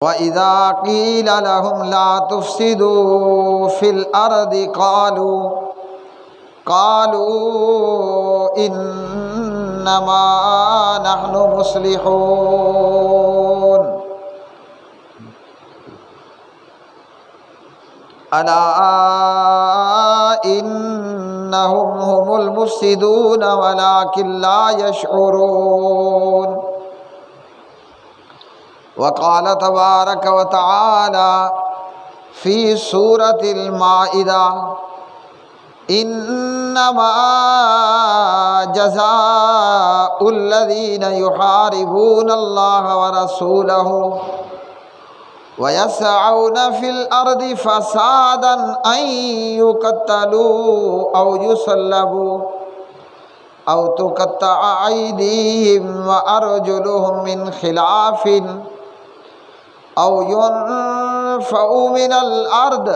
وَإِذَا قِيلَ لَهُمْ لَا تُفْسِدُوا فِي الْأَرْضِ قَالُوا إِنَّمَا نَحْنُ مُصْلِحُونَ أَلَا إِنَّهُمْ هُمُ الْمُفْسِدُونَ وَلَكِنْ لَا يَشْعُرُونَ وقال تبارک و تعالی فی سورۃ المائدہ انما جزاء الذین یحاربون اللہ ورسولہ ویسعون فی الارض فسادا ان یقتلوا او یصلبوا او تقطع ایدیہم وارجلہم من خلاف او ينفوا من الارض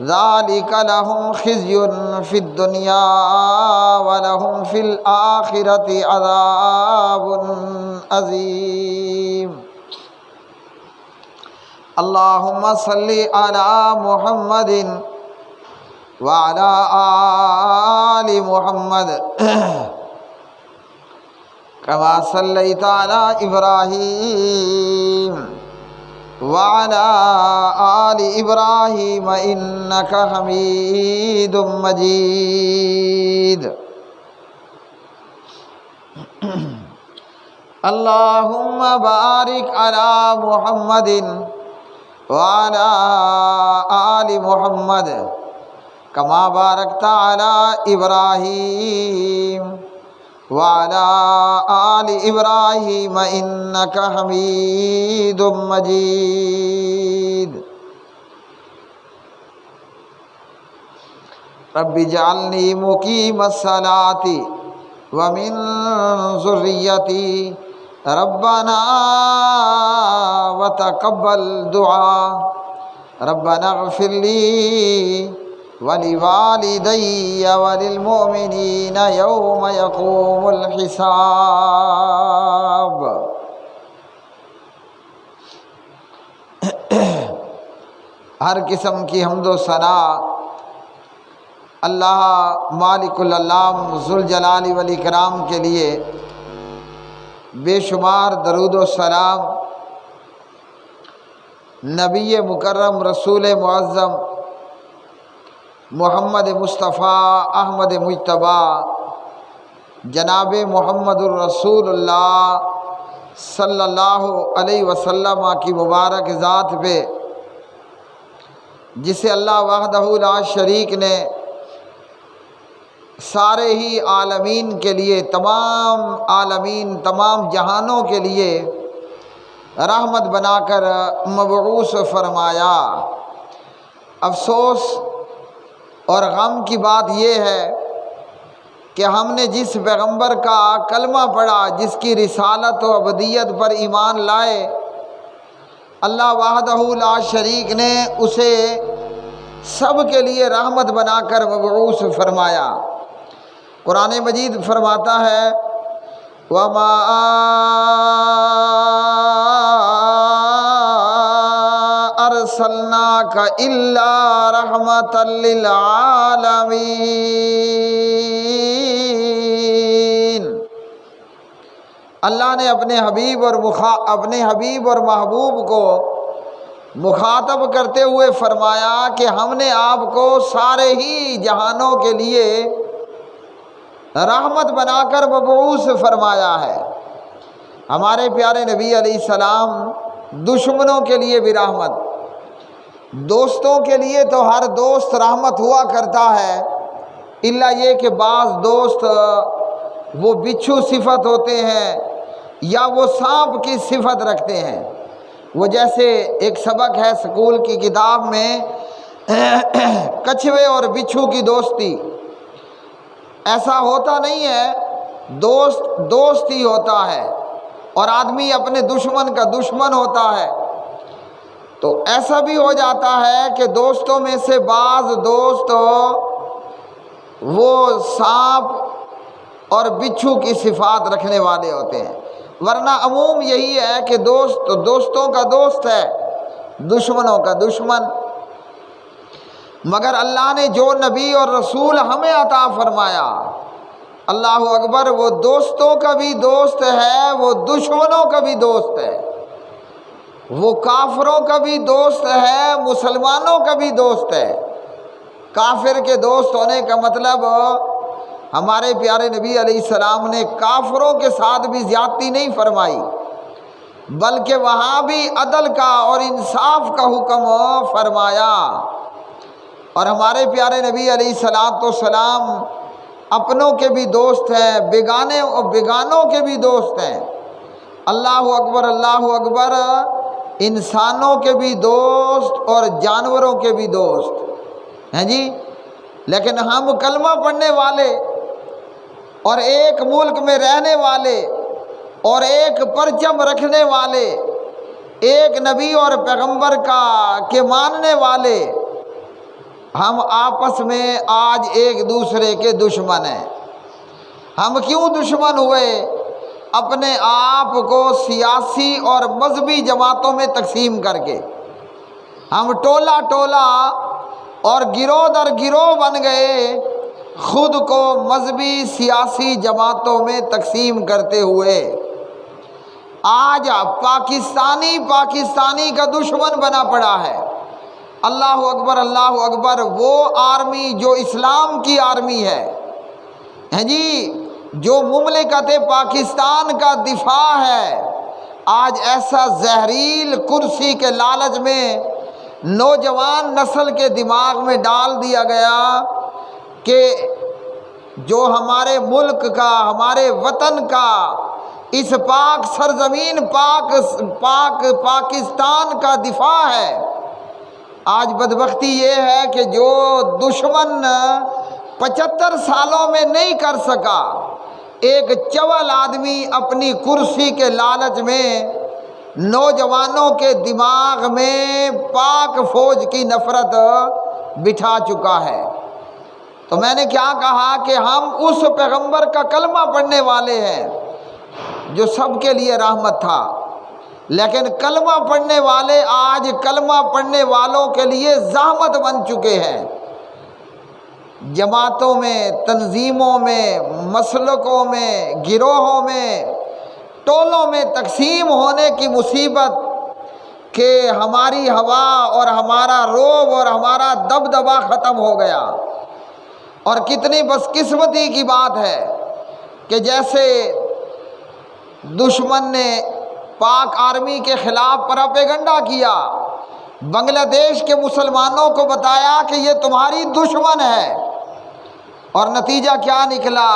ذلك لهم خزي في الدنيا ولهم في الآخرة عذاب عظيم اللهم صل على محمد وعلى آل محمد كما صليت على إبراهيم وعلى آل إبراهيم إنك حميد مجيد اللهم بارك على محمد وعلى آل محمد كما باركت على إبراهيم وعلى آل إبراهيم إنك حميد مجيد رب اجعلني مقيم الصلاة ومن ذريتي ربنا وتقبل دعاء ربنا اغفر لي وَلِوَالِدَيَّ وَلِلْمُؤْمِنِينَ يَوْمَ يَقُومُ الْحِسَابُ۔ ہر قسم کی حمد و ثنا اللہ مالک العلام ذوالجلال والاکرام کے لیے، بے شمار درود و سلام نبی مکرم رسول معظم محمد مصطفیٰ احمد مجتبیٰ جناب محمد الرسول اللہ صلی اللہ علیہ وسلم کی مبارک ذات پہ، جسے اللہ وحدہ لا شریک نے سارے ہی عالمین کے لیے، تمام عالمین، تمام جہانوں کے لیے رحمت بنا کر مبعوث فرمایا۔ افسوس اور غم کی بات یہ ہے کہ ہم نے جس پیغمبر کا کلمہ پڑھا، جس کی رسالت و عبدیت پر ایمان لائے، اللہ وحدہ لا شریک نے اسے سب کے لیے رحمت بنا کر مبعوث فرمایا۔ قرآن مجید فرماتا ہے وَمَا أَرْسَلْنَاكَ إِلَّا رَحْمَةً لِّلْعَالَمِينَ۔ اللہ نے اپنے حبیب اور محبوب کو مخاطب کرتے ہوئے فرمایا کہ ہم نے آپ کو سارے ہی جہانوں کے لیے رحمت بنا کر مبعوث فرمایا ہے۔ ہمارے پیارے نبی علیہ السلام دشمنوں کے لیے بھی رحمت، دوستوں کے لیے تو ہر دوست رحمت ہوا کرتا ہے، الا یہ کہ بعض دوست وہ بچھو صفت ہوتے ہیں یا وہ سانپ کی صفت رکھتے ہیں۔ وہ جیسے ایک سبق ہے اسکول کی کتاب میں کچھوے اور بچھو کی دوستی، ایسا ہوتا نہیں ہے، دوست ہی ہوتا ہے اور آدمی اپنے دشمن کا دشمن ہوتا ہے۔ تو ایسا بھی ہو جاتا ہے کہ دوستوں میں سے بعض دوست وہ سانپ اور بچھو کی صفات رکھنے والے ہوتے ہیں۔ ورنہ عموم یہی ہے کہ دوست دوستوں کا دوست ہے، دشمنوں کا دشمن۔ مگر اللہ نے جو نبی اور رسول ہمیں عطا فرمایا، اللہ اکبر، وہ دوستوں کا بھی دوست ہے، وہ دشمنوں کا بھی دوست ہے، وہ کافروں کا بھی دوست ہے، مسلمانوں کا بھی دوست ہے۔ کافر کے دوست ہونے کا مطلب ہمارے پیارے نبی علیہ السلام نے کافروں کے ساتھ بھی زیادتی نہیں فرمائی، بلکہ وہاں بھی عدل کا اور انصاف کا حکم فرمایا۔ اور ہمارے پیارے نبی علیہ السلام اپنوں کے بھی دوست ہیں، بیگانوں کے بھی دوست ہیں۔ اللہ اکبر، اللہ اکبر، انسانوں کے بھی دوست اور جانوروں کے بھی دوست ہیں جی۔ لیکن ہم کلمہ پڑھنے والے اور ایک ملک میں رہنے والے اور ایک پرچم رکھنے والے، ایک نبی اور پیغمبر کے ماننے والے، ہم آپس میں آج ایک دوسرے کے دشمن ہیں۔ ہم کیوں دشمن ہوئے؟ اپنے آپ کو سیاسی اور مذہبی جماعتوں میں تقسیم کر کے ہم ٹولہ ٹولہ اور گروہ در گروہ بن گئے، خود کو مذہبی سیاسی جماعتوں میں تقسیم کرتے ہوئے۔ آج پاکستانی کا دشمن بنا پڑا ہے۔ اللہ اکبر، اللہ اکبر، وہ آرمی جو اسلام کی آرمی ہے جی، جو مملکت پاکستان کا دفاع ہے، آج ایسا زہریل کرسی کے لالچ میں نوجوان نسل کے دماغ میں ڈال دیا گیا کہ جو ہمارے ملک کا، ہمارے وطن کا، اس پاک سرزمین پاکستان کا دفاع ہے۔ آج بدبختی یہ ہے کہ جو دشمن 75 سالوں میں نہیں کر سکا، ایک چول آدمی اپنی کرسی کے لالچ میں نوجوانوں کے دماغ میں پاک فوج کی نفرت بٹھا چکا ہے۔ تو میں نے کیا کہا کہ ہم اس پیغمبر کا کلمہ پڑھنے والے ہیں جو سب کے لیے رحمت تھا، لیکن کلمہ پڑھنے والے آج کلمہ پڑھنے والوں کے لیے زحمت بن چکے ہیں۔ جماعتوں میں، تنظیموں میں، مسلکوں میں، گروہوں میں، ٹولوں میں تقسیم ہونے کی مصیبت کہ ہماری ہوا اور ہمارا روب اور ہمارا دبدبا ختم ہو گیا۔ اور کتنی بدقسمتی کی بات ہے کہ جیسے دشمن نے پاک آرمی کے خلاف پروپیگنڈا کیا، بنگلہ دیش کے مسلمانوں کو بتایا کہ یہ تمہاری دشمن ہے، اور نتیجہ کیا نکلا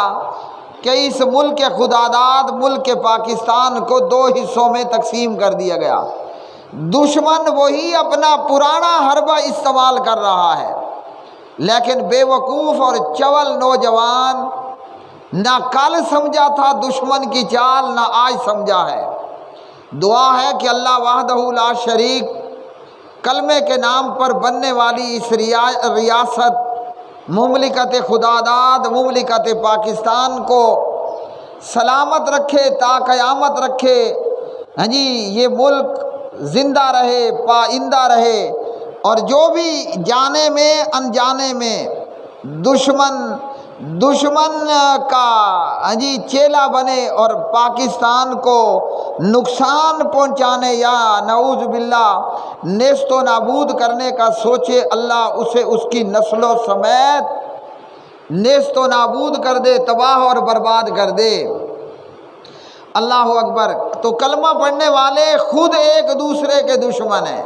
کہ اس ملک کے خداداد ملک پاکستان کو 2 حصوں میں تقسیم کر دیا گیا۔ دشمن وہی اپنا پرانا حربہ استعمال کر رہا ہے، لیکن بے وقوف اور چول نوجوان نہ کل سمجھا تھا دشمن کی چال، نہ آج سمجھا ہے۔ دعا ہے کہ اللہ وحدہ لا شریک کلمے کے نام پر بننے والی اس ریاست مملکت خداداد مملکت پاکستان کو سلامت رکھے، تا قیامت رکھے۔ ہاں جی، یہ ملک زندہ رہے، پائندہ رہے، اور جو بھی جانے میں انجانے میں دشمن کا ہاں جی چیلا بنے اور پاکستان کو نقصان پہنچانے یا نعوذ باللہ نیست و نابود کرنے کا سوچے، اللہ اسے اس کی نسلوں سمیت نیست و نابود کر دے، تباہ اور برباد کر دے۔ اللہ اکبر۔ تو کلمہ پڑھنے والے خود ایک دوسرے کے دشمن ہیں۔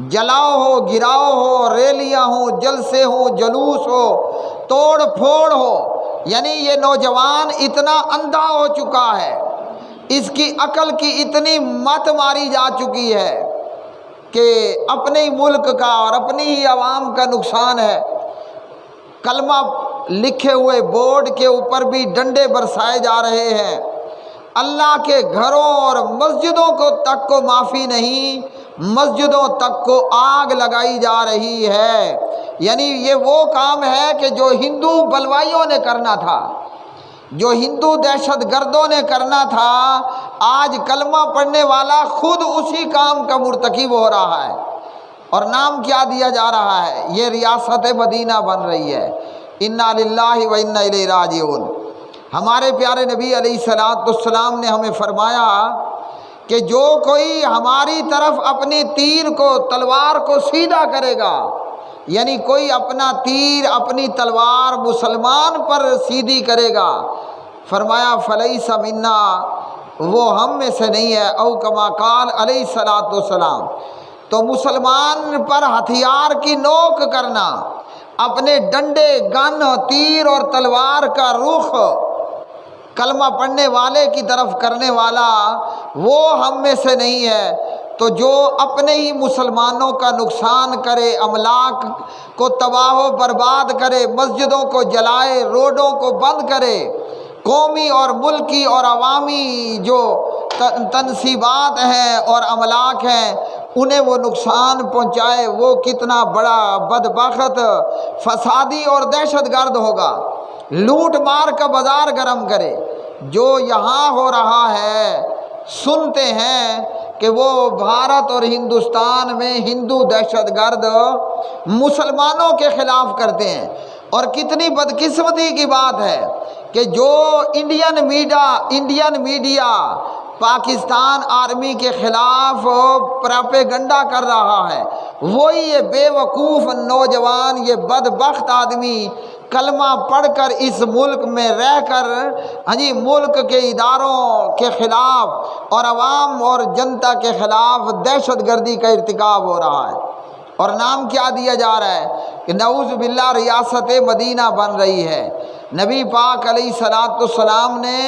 جلاؤ ہو، گراؤ ہو، ریلیاں ہوں، جلسے ہوں، جلوس ہو، توڑ پھوڑ ہو، یعنی یہ نوجوان اتنا اندھا ہو چکا ہے، اس کی عقل کی اتنی مت ماری جا چکی ہے کہ اپنے ملک کا اور اپنی ہی عوام کا نقصان ہے۔ کلمہ لکھے ہوئے بورڈ کے اوپر بھی ڈنڈے برسائے جا رہے ہیں۔ اللہ کے گھروں اور مسجدوں کو تک کو معافی نہیں، مسجدوں تک کو آگ لگائی جا رہی ہے۔ یعنی یہ وہ کام ہے کہ جو ہندو بلوائیوں نے کرنا تھا، جو ہندو دہشت گردوں نے کرنا تھا، آج کلمہ پڑھنے والا خود اسی کام کا مرتکب ہو رہا ہے، اور نام کیا دیا جا رہا ہے؟ یہ ریاست مدینہ بن رہی ہے۔ انا للہ و انا الیہ راجعون۔ ہمارے پیارے نبی علیہ الصلوۃ والسلام نے ہمیں فرمایا کہ جو کوئی ہماری طرف اپنی تیر کو، تلوار کو سیدھا کرے گا، یعنی کوئی اپنا تیر، اپنی تلوار مسلمان پر سیدھی کرے گا، فرمایا فلیس منا، وہ ہم میں سے نہیں ہے، او کما قال علیہ الصلوۃ والسلام۔ تو مسلمان پر ہتھیار کی نوک کرنا، اپنے ڈنڈے، گن، تیر اور تلوار کا رخ کلمہ پڑھنے والے کی طرف کرنے والا، وہ ہم میں سے نہیں ہے۔ تو جو اپنے ہی مسلمانوں کا نقصان کرے، املاک کو تباہ و برباد کرے، مسجدوں کو جلائے، روڈوں کو بند کرے، قومی اور ملکی اور عوامی جو تنصیبات ہیں اور املاک ہیں انہیں وہ نقصان پہنچائے، وہ کتنا بڑا بدبخت، فسادی اور دہشت گرد ہوگا، لوٹ مار کا بازار گرم کرے۔ جو یہاں ہو رہا ہے، سنتے ہیں کہ وہ بھارت اور ہندوستان میں ہندو دہشت گرد مسلمانوں کے خلاف کرتے ہیں، اور کتنی بدقسمتی کی بات ہے کہ جو انڈین میڈیا پاکستان آرمی کے خلاف پراپیگنڈا کر رہا ہے، وہی یہ بے وقوف نوجوان، یہ بدبخت آدمی کلمہ پڑھ کر اس ملک میں رہ کر ملک کے اداروں کے خلاف اور عوام اور جنتا کے خلاف دہشت گردی کا ارتکاب ہو رہا ہے۔ اور نام کیا دیا جا رہا ہے کہ نعوذ باللہ ریاست مدینہ بن رہی ہے۔ نبی پاک علیہ الصلوۃ والسلام نے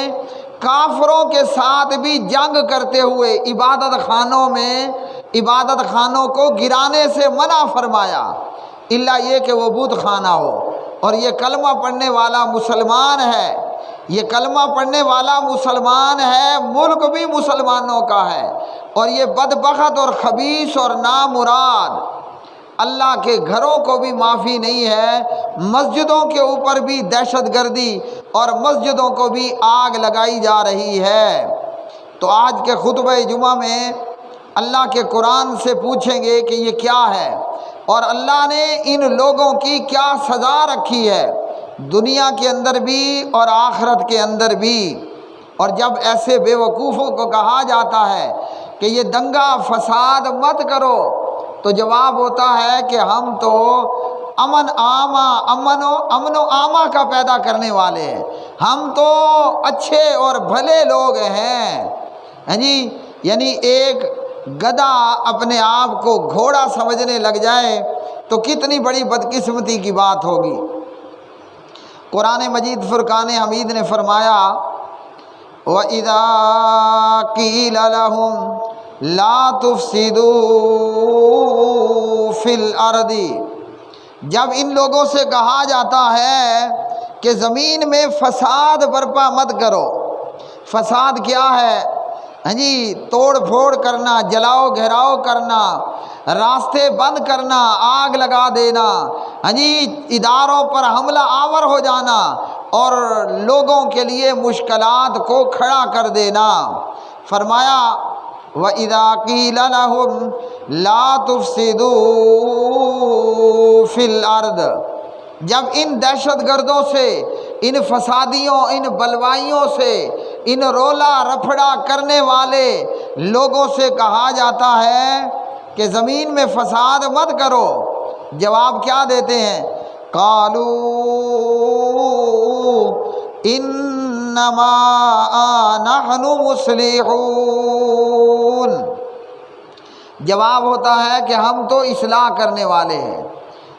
کافروں کے ساتھ بھی جنگ کرتے ہوئے عبادت خانوں کو گرانے سے منع فرمایا، الا یہ کہ وہ بت خانہ ہو۔ اور یہ کلمہ پڑھنے والا مسلمان ہے، یہ کلمہ پڑھنے والا مسلمان ہے، ملک بھی مسلمانوں کا ہے، اور یہ بدبخت اور خبیث اور نامراد اللہ کے گھروں کو بھی معافی نہیں ہے، مسجدوں کے اوپر بھی دہشت گردی اور مسجدوں کو بھی آگ لگائی جا رہی ہے۔ تو آج کے خطبہ جمعہ میں اللہ کے قرآن سے پوچھیں گے کہ یہ کیا ہے، اور اللہ نے ان لوگوں کی کیا سزا رکھی ہے، دنیا کے اندر بھی اور آخرت کے اندر بھی۔ اور جب ایسے بے وقوفوں کو کہا جاتا ہے کہ یہ دنگا فساد مت کرو، تو جواب ہوتا ہے کہ ہم تو امن و آما کا پیدا کرنے والے ہیں، ہم تو اچھے اور بھلے لوگ ہیں۔ یعنی ایک گدھا اپنے آپ کو گھوڑا سمجھنے لگ جائے تو کتنی بڑی بدقسمتی کی بات ہوگی۔ قرآن مجید فرقان حمید نے فرمایا وَإِذَا قِيلَ لَهُمْ لَا تُفْسِدُوا فِي الْأَرْضِ، جب ان لوگوں سے کہا جاتا ہے کہ زمین میں فساد برپا مت کرو۔ فساد کیا ہے؟ توڑ پھوڑ کرنا، جلاؤ گھیراؤ کرنا، راستے بند کرنا، آگ لگا دینا، اداروں پر حملہ آور ہو جانا اور لوگوں کے لیے مشکلات کو کھڑا کر دینا۔ فرمایا وَإِذَا قِيلَ لَهُمْ لَا تُفْسِدُوا فِي الْأَرْضِ، جب ان دہشت گردوں سے، ان فسادیوں، ان بلوائیوں سے، ان رولا رپھڑا کرنے والے لوگوں سے کہا جاتا ہے کہ زمین میں فساد مت کرو، جواب کیا دیتے ہیں؟ قَالُوا إِنَّمَا نَحْنُ مُصْلِحُونَ، جواب ہوتا ہے کہ ہم تو اصلاح کرنے والے ہیں،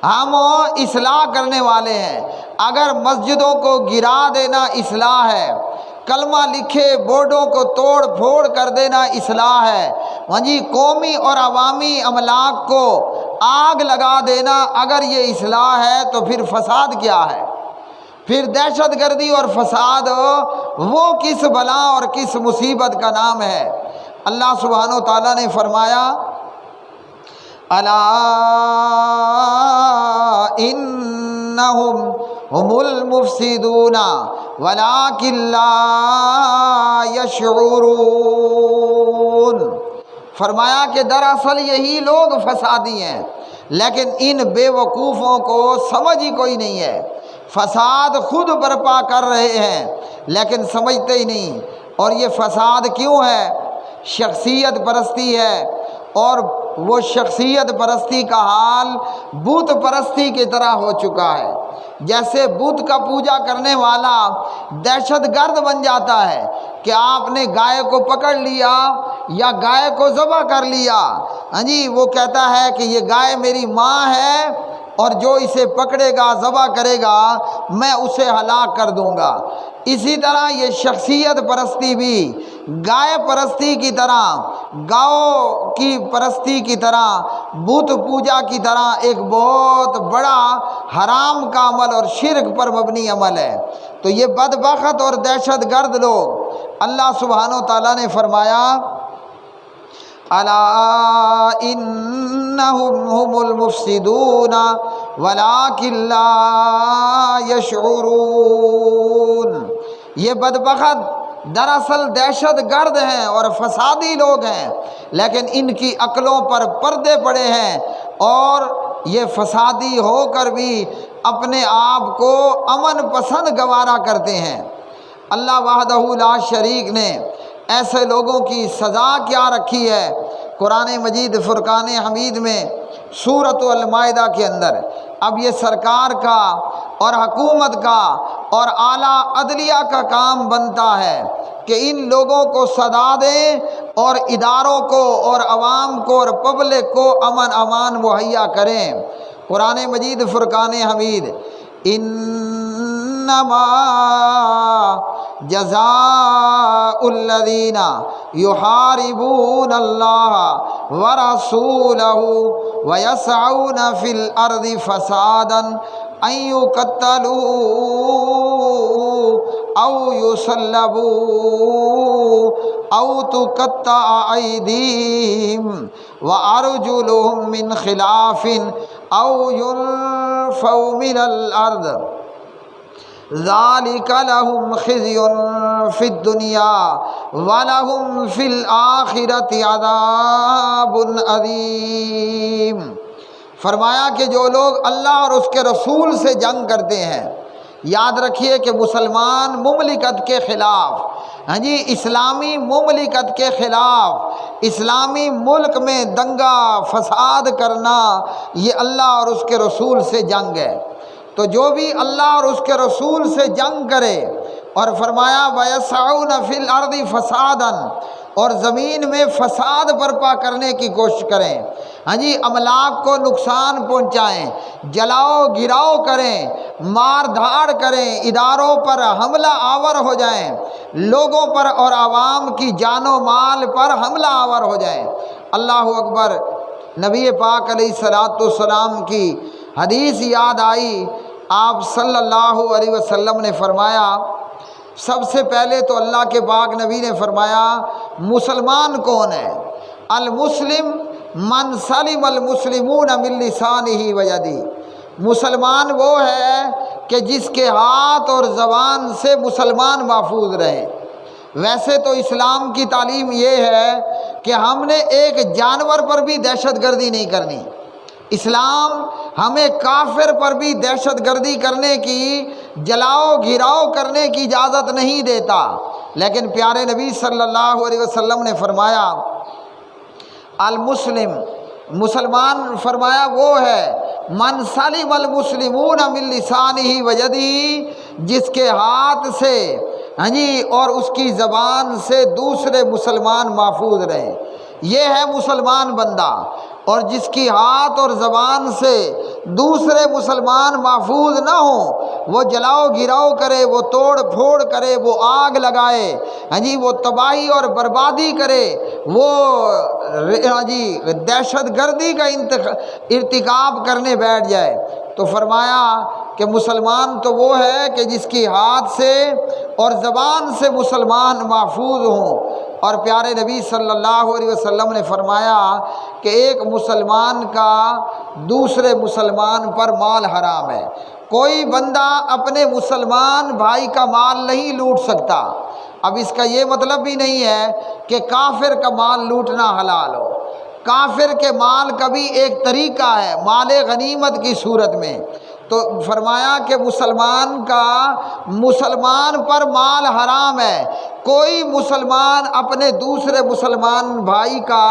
ہم اصلاح کرنے والے ہیں۔ اگر مسجدوں کو گرا دینا اصلاح ہے، کلمہ لکھے بورڈوں کو توڑ پھوڑ کر دینا اصلاح ہے، قومی اور عوامی املاک کو آگ لگا دینا اگر یہ اصلاح ہے، تو پھر فساد کیا ہے؟ پھر دہشت گردی اور فساد وہ کس بلا اور کس مصیبت کا نام ہے؟ اللہ سبحانہ و تعالیٰ نے فرمایا الا انہم هم المفسدون، ولکن لا یشعرون۔ فرمایا کہ دراصل یہی لوگ فسادی ہیں، لیکن ان بے وقوفوں کو سمجھ ہی کوئی نہیں ہے۔ فساد خود برپا کر رہے ہیں لیکن سمجھتے ہی نہیں۔ اور یہ فساد کیوں ہے؟ شخصیت پرستی ہے، اور وہ شخصیت پرستی کا حال بت پرستی کی طرح ہو چکا ہے۔ جیسے بت کا پوجا کرنے والا دہشت گرد بن جاتا ہے کہ آپ نے گائے کو پکڑ لیا یا گائے کو ذبح کر لیا، ہاں جی، وہ کہتا ہے کہ یہ گائے میری ماں ہے اور جو اسے پکڑے گا ذبح کرے گا میں اسے ہلاک کر دوں گا۔ اسی طرح یہ شخصیت پرستی بھی گائے پرستی کی طرح، گاؤں کی پرستی کی طرح، بت پوجا کی طرح ایک بہت بڑا حرام کا عمل اور شرک پر مبنی عمل ہے۔ تو یہ بدبخت اور دہشت گرد لوگ، اللہ سبحانہ و تعالیٰ نے فرمایا الا انہم هم المفسدون ولکن لا یشعرون۔ یہ بدبخت دراصل دہشت گرد ہیں اور فسادی لوگ ہیں، لیکن ان کی عقلوں پر پردے پڑے ہیں، اور یہ فسادی ہو کر بھی اپنے آپ کو امن پسند گوارا کرتے ہیں۔ اللہ وحدہ لا شریک نے ایسے لوگوں کی سزا کیا رکھی ہے؟ قرآن مجید فرقان حمید میں سورۃ المائدہ کے اندر اب یہ سرکار کا اور حکومت کا اور اعلیٰ عدلیہ کا کام بنتا ہے کہ ان لوگوں کو سزا دیں اور اداروں کو اور عوام کو اور پبلک کو امن امان مہیا کریں۔ قرآن مجید فرقان حمید انما جزاء الذین یحاربون اللہ ورسولہ ویسعون فی الارض فسادا ان یقتلوا او یصلبوا او تقطع ایدیہم وارجلہم من خلاف او ينفوا من الارض ذلك لهم خزي في الدنيا ولهم في الآخرة عذاب عظيم۔ فرمایا کہ جو لوگ اللہ اور اس کے رسول سے جنگ کرتے ہیں، یاد رکھیے کہ مسلمان مملکت کے خلاف، ہاں جی، اسلامی مملکت کے خلاف، اسلامی ملک میں دنگا فساد کرنا، یہ اللہ اور اس کے رسول سے جنگ ہے۔ تو جو بھی اللہ اور اس کے رسول سے جنگ کرے، اور فرمایا وَيَسْعَوْنَ فِي الْأَرْضِ فَسَادًا، اور زمین میں فساد برپا کرنے کی کوشش کریں، ہاں جی، املاک کو نقصان پہنچائیں، جلاؤ گراؤ کریں، مار دھاڑ کریں، اداروں پر حملہ آور ہو جائیں، لوگوں پر اور عوام کی جان و مال پر حملہ آور ہو جائیں۔ اللہ اکبر۔ نبی پاک علیہ السلام کی حدیث یاد آئی، آپ صلی اللہ علیہ وسلم نے فرمایا، سب سے پہلے تو اللہ کے پاک نبی نے فرمایا مسلمان کون ہے؟ المسلم من سلم المسلمون من لسانہ و یدہ۔ مسلمان وہ ہے کہ جس کے ہاتھ اور زبان سے مسلمان محفوظ رہے۔ ویسے تو اسلام کی تعلیم یہ ہے کہ ہم نے ایک جانور پر بھی دہشت گردی نہیں کرنی۔ اسلام ہمیں کافر پر بھی دہشت گردی کرنے کی، جلاؤ گھراؤ کرنے کی اجازت نہیں دیتا، لیکن پیارے نبی صلی اللہ علیہ وسلم نے فرمایا المسلم، مسلمان فرمایا وہ ہے من سلم المسلمون من لسانہ و یدہ، جس کے ہاتھ سے، ہاں جی، اور اس کی زبان سے دوسرے مسلمان محفوظ رہے، یہ ہے مسلمان بندہ۔ اور جس کی ہاتھ اور زبان سے دوسرے مسلمان محفوظ نہ ہوں، وہ جلاؤ گراؤ کرے، وہ توڑ پھوڑ کرے، وہ آگ لگائے، ہاں جی، وہ تباہی اور بربادی کرے، وہ ہاں جی دہشت گردی کا ارتکاب کرنے بیٹھ جائے، تو فرمایا کہ مسلمان تو وہ ہے کہ جس کی ہاتھ سے اور زبان سے مسلمان محفوظ ہوں۔ اور پیارے نبی صلی اللہ علیہ وسلم نے فرمایا کہ ایک مسلمان کا دوسرے مسلمان پر مال حرام ہے، کوئی بندہ اپنے مسلمان بھائی کا مال نہیں لوٹ سکتا۔ اب اس کا یہ مطلب بھی نہیں ہے کہ کافر کا مال لوٹنا حلال ہو۔ کافر کے مال کا بھی ایک طریقہ ہے مال غنیمت کی صورت میں۔ تو فرمایا کہ مسلمان پر مال حرام ہے۔ کوئی مسلمان اپنے دوسرے مسلمان بھائی کا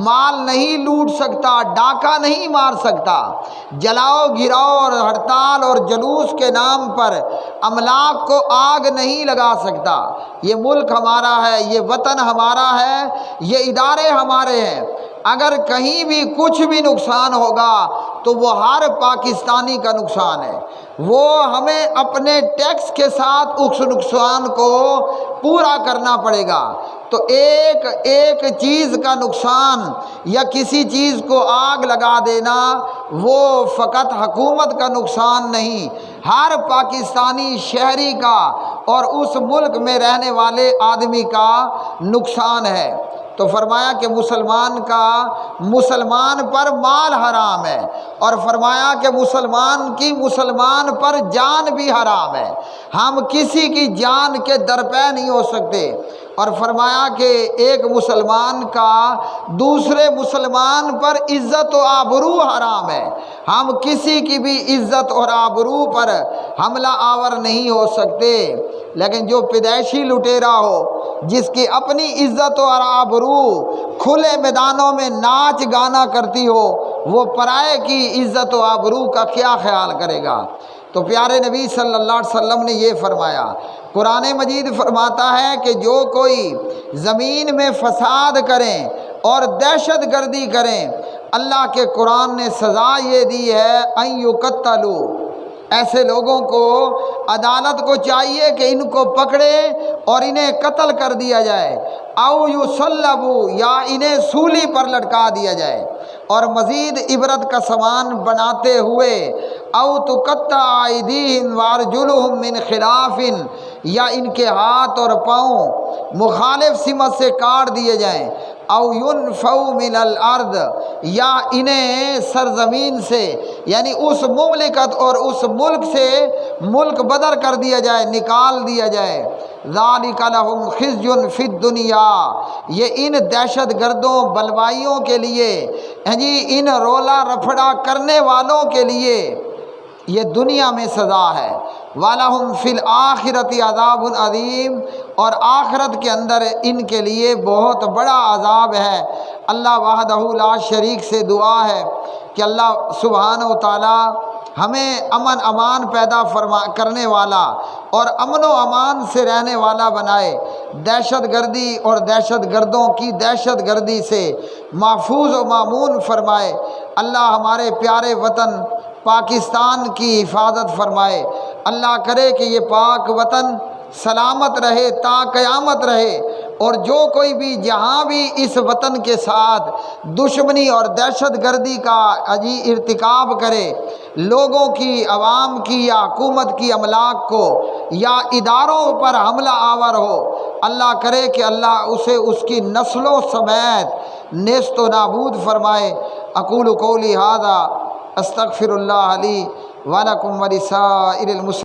مال نہیں لوٹ سکتا، ڈاکہ نہیں مار سکتا، جلاؤ گراؤ اور ہڑتال اور جلوس کے نام پر املاک کو آگ نہیں لگا سکتا۔ یہ ملک ہمارا ہے، یہ وطن ہمارا ہے، یہ ادارے ہمارے ہیں۔ اگر کہیں بھی کچھ بھی نقصان ہوگا تو وہ ہر پاکستانی کا نقصان ہے، وہ ہمیں اپنے ٹیکس کے ساتھ اس نقصان کو پورا کرنا پڑے گا۔ تو ایک چیز کا نقصان یا کسی چیز کو آگ لگا دینا وہ فقط حکومت کا نقصان نہیں، ہر پاکستانی شہری کا اور اس ملک میں رہنے والے آدمی کا نقصان ہے۔ تو فرمایا کہ مسلمان پر مال حرام ہے، اور فرمایا کہ مسلمان پر جان بھی حرام ہے۔ ہم کسی کی جان کے درپے نہیں ہو سکتے۔ اور فرمایا کہ ایک مسلمان کا دوسرے مسلمان پر عزت و آبرو حرام ہے۔ ہم کسی کی بھی عزت اور آبرو پر حملہ آور نہیں ہو سکتے۔ لیکن جو پیدائشی لٹیرا ہو، جس کی اپنی عزت اور آبرو کھلے میدانوں میں ناچ گانا کرتی ہو، وہ پرائے کی عزت و آبرو کا کیا خیال کرے گا؟ تو پیارے نبی صلی اللہ علیہ وسلم نے یہ فرمایا۔ قرآن مجید فرماتا ہے کہ جو کوئی زمین میں فساد کریں اور دہشت گردی کریں، اللہ کے قرآن نے سزا یہ دی ہے ان یقتلوا، ایسے لوگوں کو عدالت کو چاہیے کہ ان کو پکڑے اور انہیں قتل کر دیا جائے، او یصلبوا، یا انہیں سولی پر لٹکا دیا جائے، اور مزید عبرت کا سامان بناتے ہوئے او تقطع ایدیہم وارجلہم من خلاف، یا ان کے ہاتھ اور پاؤں مخالف سمت سے کاٹ دیے جائیں، او ینفوا من الارض، یا انہیں سرزمین سے یعنی اس مملکت اور اس ملک سے ملک بدر کر دیا جائے، نکال دیا جائے۔ ذالک لہم خزی فی الدنیا، یہ ان دہشت گردوں بلوائیوں کے لیے، ان رولا رفڑا کرنے والوں کے لیے یہ دنیا میں سزا ہے۔ وَلَهُمْ فِي الْآخِرَةِ عَذَابٌ عَظِيمٌ، اور آخرت کے اندر ان کے لیے بہت بڑا عذاب ہے۔ اللہ وحدہ لا شریک سے دعا ہے کہ اللہ سبحانہ و تعالی ہمیں امن امان پیدا کرنے والا اور امن و امان سے رہنے والا بنائے، دہشت گردی اور دہشت گردوں کی دہشت گردی سے محفوظ و مامون فرمائے۔ اللہ ہمارے پیارے وطن پاکستان کی حفاظت فرمائے۔ اللہ کرے کہ یہ پاک وطن سلامت رہے تا قیامت رہے، اور جو کوئی بھی جہاں بھی اس وطن کے ساتھ دشمنی اور دہشت گردی کا ارتکاب کرے، لوگوں کی، عوام کی یا حکومت کی املاک کو یا اداروں پر حملہ آور ہو، اللہ کرے کہ اللہ اسے اس کی نسلوں سمیت نیست و نابود فرمائے۔ اقول قولی ھذا استغفر اللہ لی ولکم ولسائر المسلمین۔